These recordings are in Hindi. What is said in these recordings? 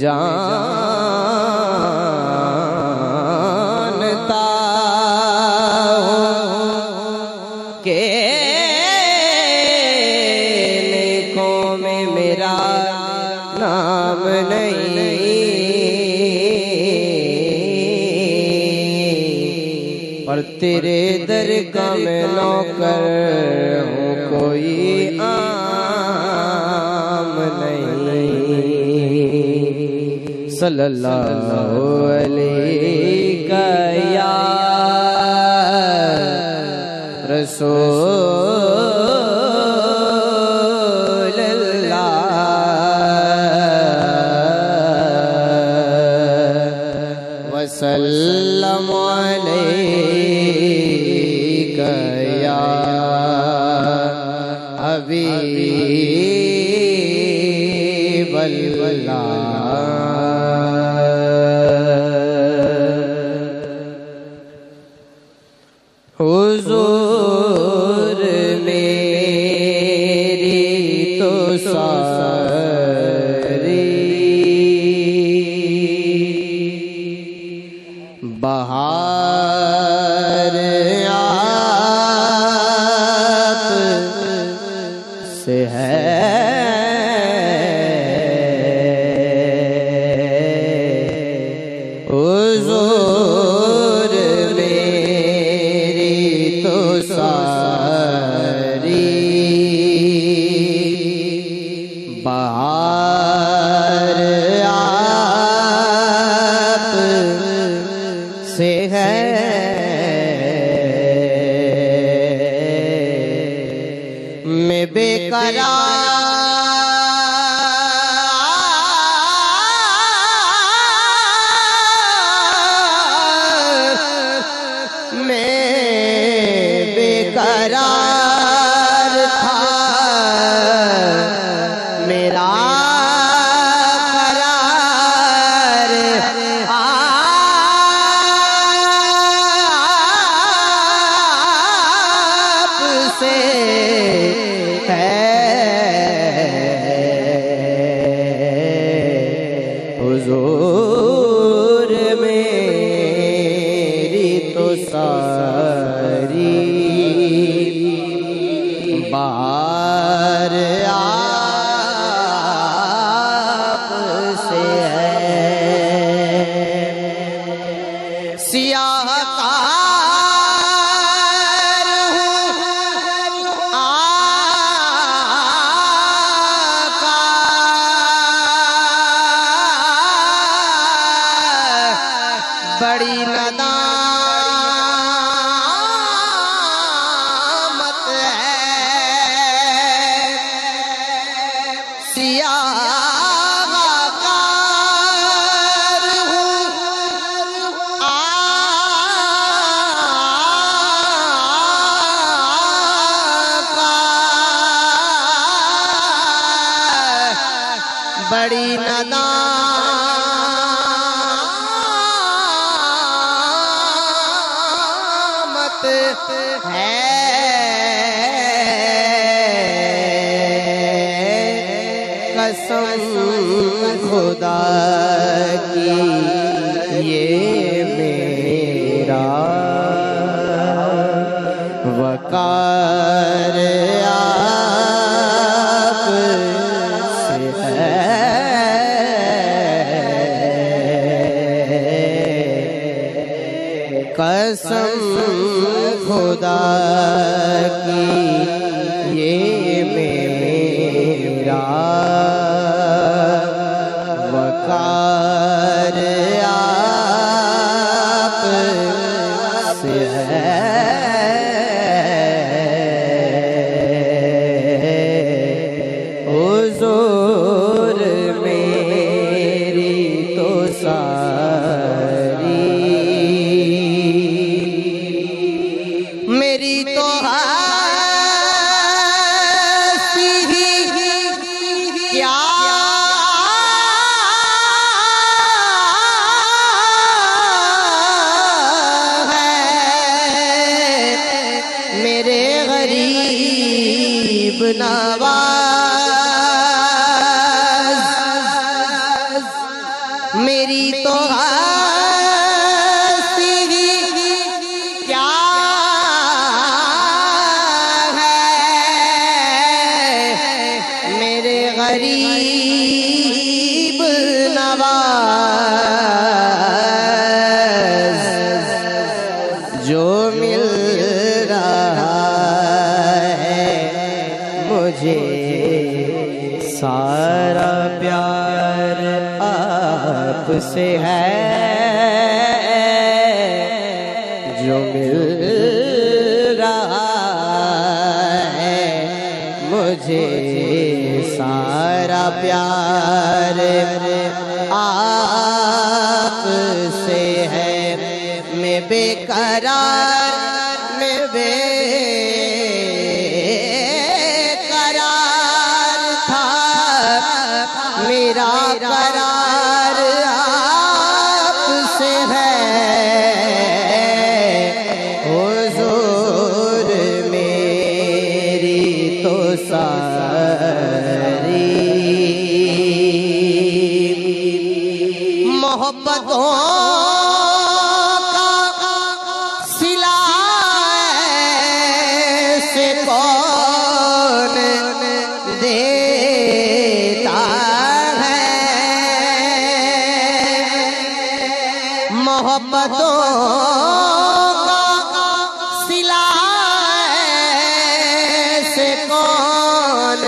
जानता हूँ कि नेकों में मेरा नाम नहीं, पर तेरे दर का मैं नौकर हूँ, कोई आम नहीं। सल्लल्लाहु अलैहि या रसूल अल्लाह वसल्लम अलैका या हबीब अल्लाह। हुजूर मेरी तो सारी बहार आप से है, हुजूर मेरी तो सारी बहार आप से है। मैं बेकरार था, मेरा करार आपसे है। हुजूर मेरी तो सारी बहार आपसे है। सियाहकार हूँ आका, बड़ी नदामत है। सियाहकार हूँ आका, बड़ी नदामत है। कसम खुदा की ये मेरा वकार आप से है। कसम खुदा की ये मेरा वकार आप से है। हुजूर मेरी तो सारी मेरी तो हस्ती ही क्या है, मेरे गरीब नवाज मुझे सारा प्यार आपसे है, जो मिल रहा है मुझे सारा प्यार आपसे है। मैं बेकरार मैं बेकरार था, मेरा करार आपसे है। हुजूर मेरी तो सारी मोहब्बतों का सिला से कौन देता है, मोहब्बतों का सिला से कौन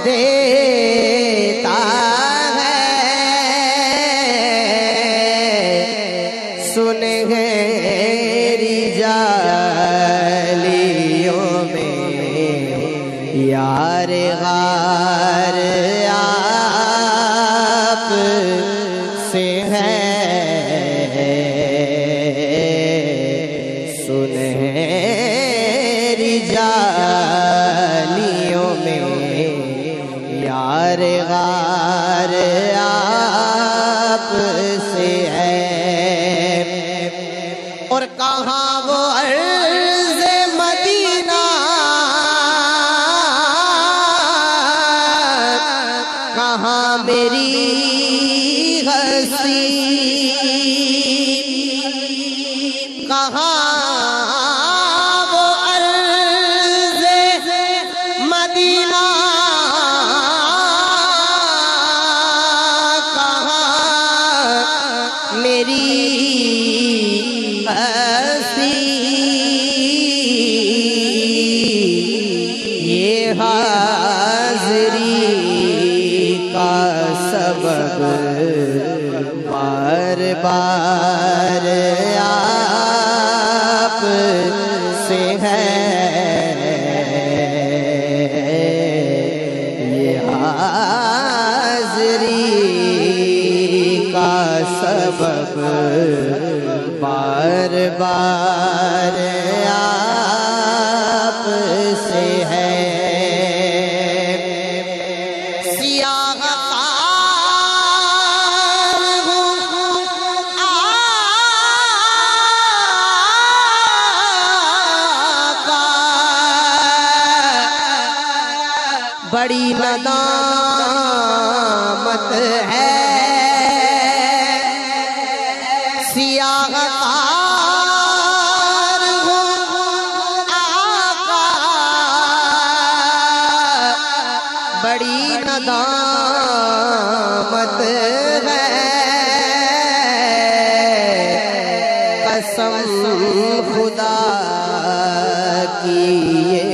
देता है। सुनहरी जालियों में यार गार आप से है, सुनहरी जालियों में यार गार आप से है। और कहाँ वो अर्ज़े मदीना, कहाँ मेरी हस्ती, कहाँ वो अर्ज़े मदीना, कहाँ मेरी हस्ती। ये हाज़री का सबब बार बार आप से है, ये हाज़री का सबब बार बार आप से है। सियाह बड़ी नदामत है, सियाहकार हूँ आका, बड़ी नदामत है। कसम खुदा की ये